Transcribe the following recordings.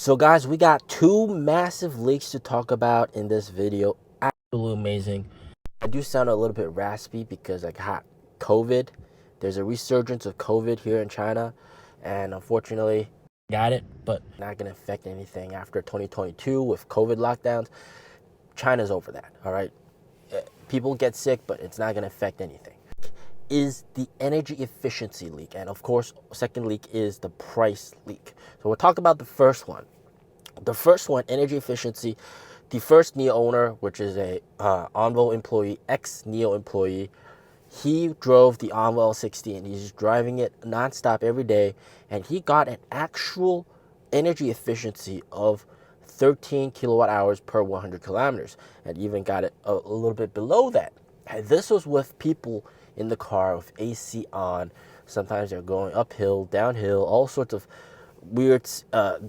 So guys, we got two massive leaks to talk about in this video. Absolutely amazing. I do sound a little bit raspy because I got COVID. There's a resurgence of COVID here in China, and unfortunately, got it, but not gonna affect anything after 2022 with COVID lockdowns. China's over that, all right? People get sick, but it's not gonna affect anything. Is the energy efficiency leak, and of course, second leak is the price leak. So we'll talk about the first one. The first one, energy efficiency. The first NIO owner, which is a ONVO employee, ex-NIO employee, he drove the ONVO L60 and he's driving it nonstop every day, and he got an actual energy efficiency of 13 kilowatt hours per 100 kilometers, and even got it a little bit below that. And this was with people in the car with AC on. Sometimes they're going uphill, downhill, all sorts of weird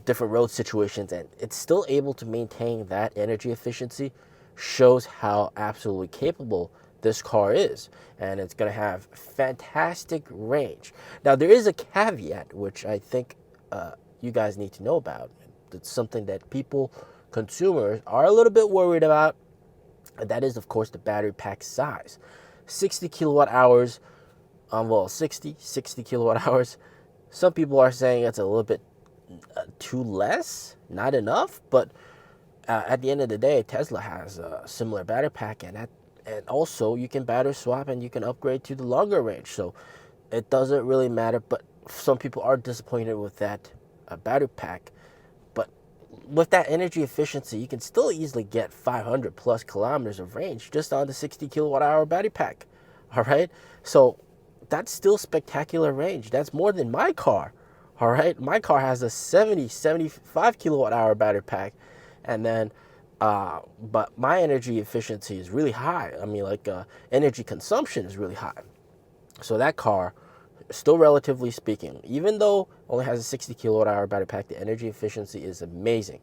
different road situations, and it's still able to maintain that energy efficiency. Shows how absolutely capable this car is, and it's going to have fantastic range. Now there is a caveat which I think you guys need to know about. It's something that people, consumers, are a little bit worried about, and that is of course the battery pack size. 60 kilowatt hours, well, 60 kilowatt hours. Some people are saying it's a little bit too less, not enough, but at the end of the day, Tesla has a similar battery pack, and also you can battery swap and you can upgrade to the longer range. So it doesn't really matter, but some people are disappointed with that battery pack. But with that energy efficiency, you can still easily get 500 plus kilometers of range just on the 60 kilowatt hour battery pack. All right, so that's still spectacular range. That's more than my car. All right, my car has a 75 kilowatt hour battery pack, and then but my energy efficiency is really high. I mean, like energy consumption is really high. So that car, still relatively speaking, even though only has a 60 kilowatt hour battery pack, the energy efficiency is amazing.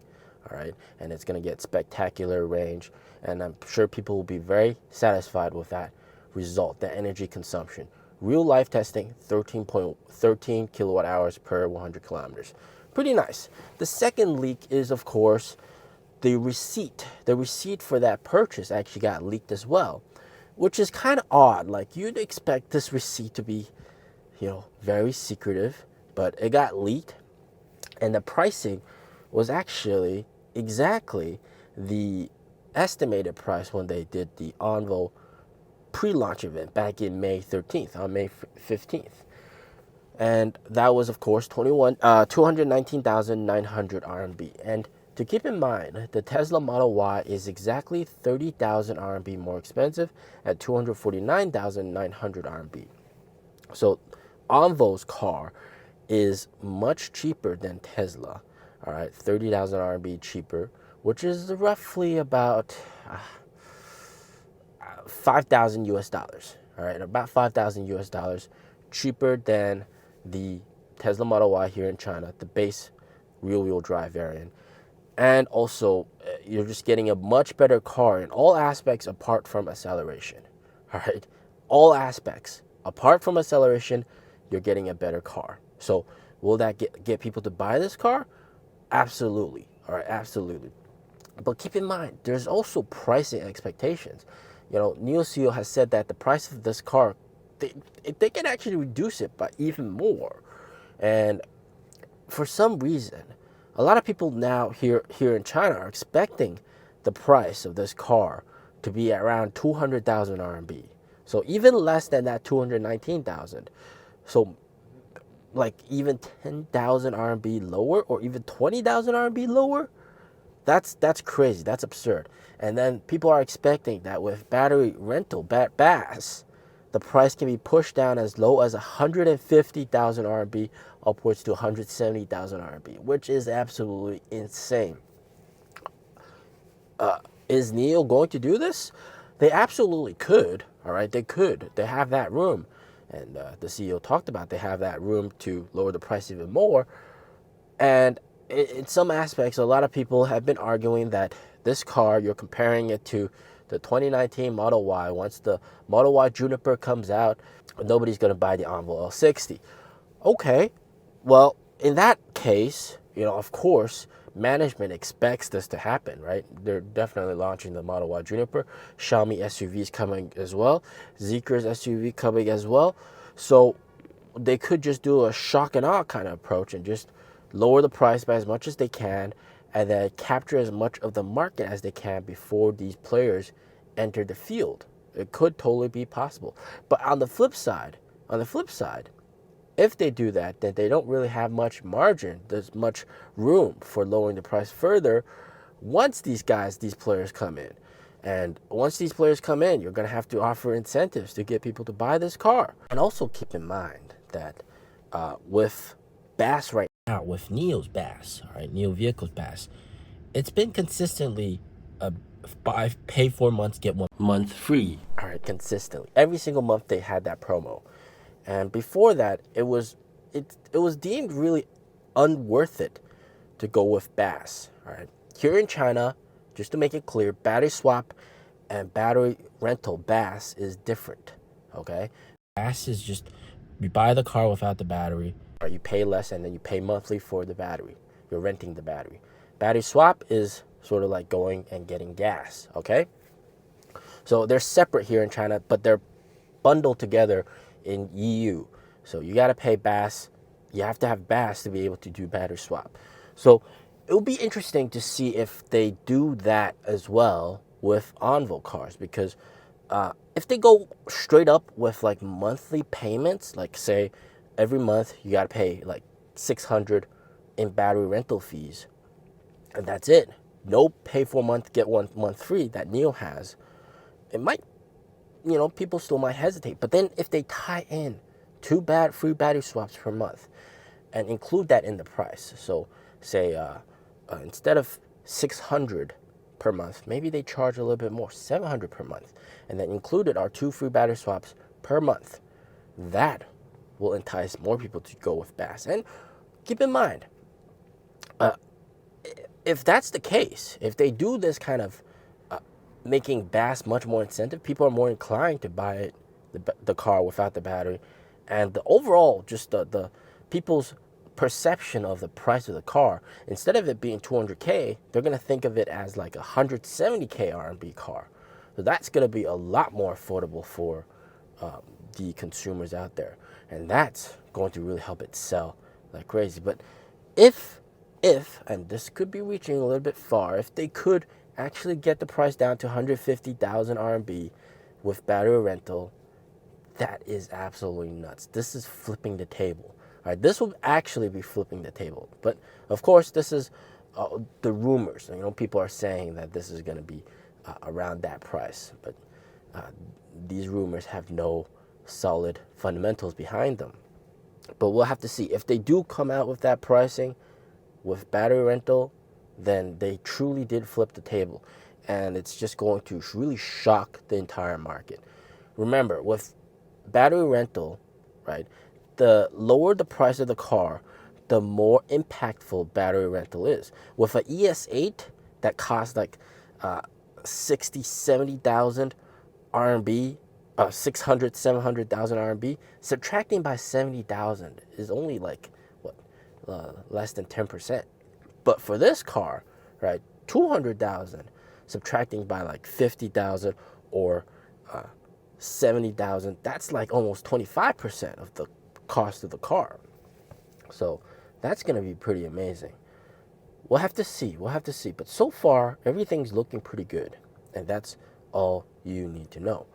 All right, and it's going to get spectacular range, and I'm sure people will be very satisfied with that result, the energy consumption. Real life testing, 13 kilowatt hours per 100 kilometers. Pretty nice. The second leak is, of course, the receipt. The receipt for that purchase actually got leaked as well, which is kind of odd. Like, you'd expect this receipt to be, very secretive, but it got leaked, and the pricing was actually exactly the estimated price when they did the ONVO pre-launch event back in May 13th, on May 15th. And that was, of course, 219,900 RMB. And to keep in mind, the Tesla Model Y is exactly 30,000 RMB more expensive at 249,900 RMB. So ONVO's car is much cheaper than Tesla. All right, 30,000 RMB cheaper, which is roughly about 5,000 US dollars. All right, about 5,000 US dollars cheaper than the Tesla Model Y here in China, the base rear-wheel drive variant. And also, you're just getting a much better car in all aspects apart from acceleration. All right, all aspects apart from acceleration, you're getting a better car. So will that get people to buy this car? Absolutely. All right, absolutely. But keep in mind, there's also pricing expectations. NIO CEO has said that the price of this car, they can actually reduce it by even more. And for some reason, a lot of people now here in China are expecting the price of this car to be around 200,000 RMB. So even less than that 219,000. So like even 10,000 RMB lower, or even 20,000 RMB lower. That's crazy. That's absurd. And then people are expecting that with battery rental, BaaS, the price can be pushed down as low as 150,000 RMB upwards to 170,000 RMB, which is absolutely insane. Is NIO going to do this? They absolutely could. All right, they could. They have that room. And the CEO talked about they have that room to lower the price even more. And in some aspects, a lot of people have been arguing that this car, you're comparing it to the 2019 Model Y. Once the Model Y Juniper comes out, nobody's going to buy the ONVO L60. Okay, well, in that case, of course, management expects this to happen, right? They're definitely launching the Model Y Juniper. Xiaomi SUVs coming as well. Zeekr's SUV coming as well. So they could just do a shock and awe kind of approach and just lower the price by as much as they can and then capture as much of the market as they can before these players enter the field. It could totally be possible. But on the flip side, if they do that, then they don't really have much margin. There's much room for lowering the price further once these players come in. And once these players come in, you're going to have to offer incentives to get people to buy this car. And also keep in mind that with BAS right now, with NIO's BAS, all right, NIO Vehicles BAS, it's been consistently pay 4 months, get 1 month free. All right, consistently. Every single month they had that promo. And before that, it was deemed really unworth it to go with BAS. All right. Here in China, just to make it clear, battery swap and battery rental BAS is different. Okay. BAS is just you buy the car without the battery, or you pay less and then you pay monthly for the battery. You're renting the battery. Battery swap is sort of like going and getting gas. Okay. So they're separate here in China, but they're bundled together in EU. So you got to pay BAS. You have to have BAS to be able to do battery swap. So it will be interesting to see if they do that as well with ONVO cars, because if they go straight up with like monthly payments, like say every month you got to pay like 600 in battery rental fees, and that's it. No pay 4 month, get 1 month free that NIO has. It might, people still might hesitate. But then if they tie in 2 free battery swaps per month and include that in the price, so say instead of 600 per month, maybe they charge a little bit more, 700 per month, and then included are 2 free battery swaps per month. That will entice more people to go with BAS. And keep in mind, if that's the case, if they do this kind of making BAS much more incentive, people are more inclined to buy it, the car without the battery, and the overall just the people's perception of the price of the car, instead of it being 200K, they're gonna think of it as like a 170K RMB car. So that's gonna be a lot more affordable for the consumers out there, and that's going to really help it sell like crazy. But if and this could be reaching a little bit far, if they could actually get the price down to 150,000 RMB with battery rental, that is absolutely nuts. This is flipping the table. All right, this will actually be flipping the table. But of course, this is the rumors. People are saying that this is going to be around that price, but these rumors have no solid fundamentals behind them. But we'll have to see. If they do come out with that pricing with battery rental, then they truly did flip the table, and it's just going to really shock the entire market. Remember, with battery rental, right, the lower the price of the car, the more impactful battery rental is. With an ES8 that costs like 60, 70,000 RMB, 600, 700,000 RMB, subtracting by 70,000 is only like, less than 10%. But for this car, right, 200,000 subtracting by like 50,000 or 70,000, that's like almost 25% of the cost of the car. So that's going to be pretty amazing. We'll have to see. But so far, everything's looking pretty good. And that's all you need to know.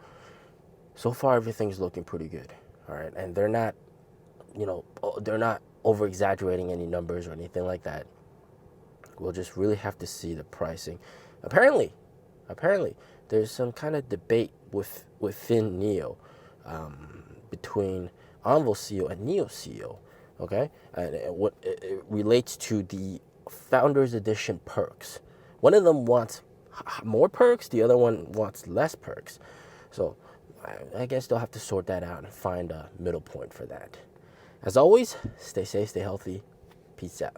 So far, everything's looking pretty good. All right. And they're not, they're not over exaggerating any numbers or anything like that. We'll just really have to see the pricing. Apparently, there's some kind of debate within NIO between ONVO CEO and NIO CEO. Okay, and it relates to the Founders Edition perks. One of them wants more perks, the other one wants less perks. So I guess they'll have to sort that out and find a middle point for that. As always, stay safe, stay healthy. Peace out.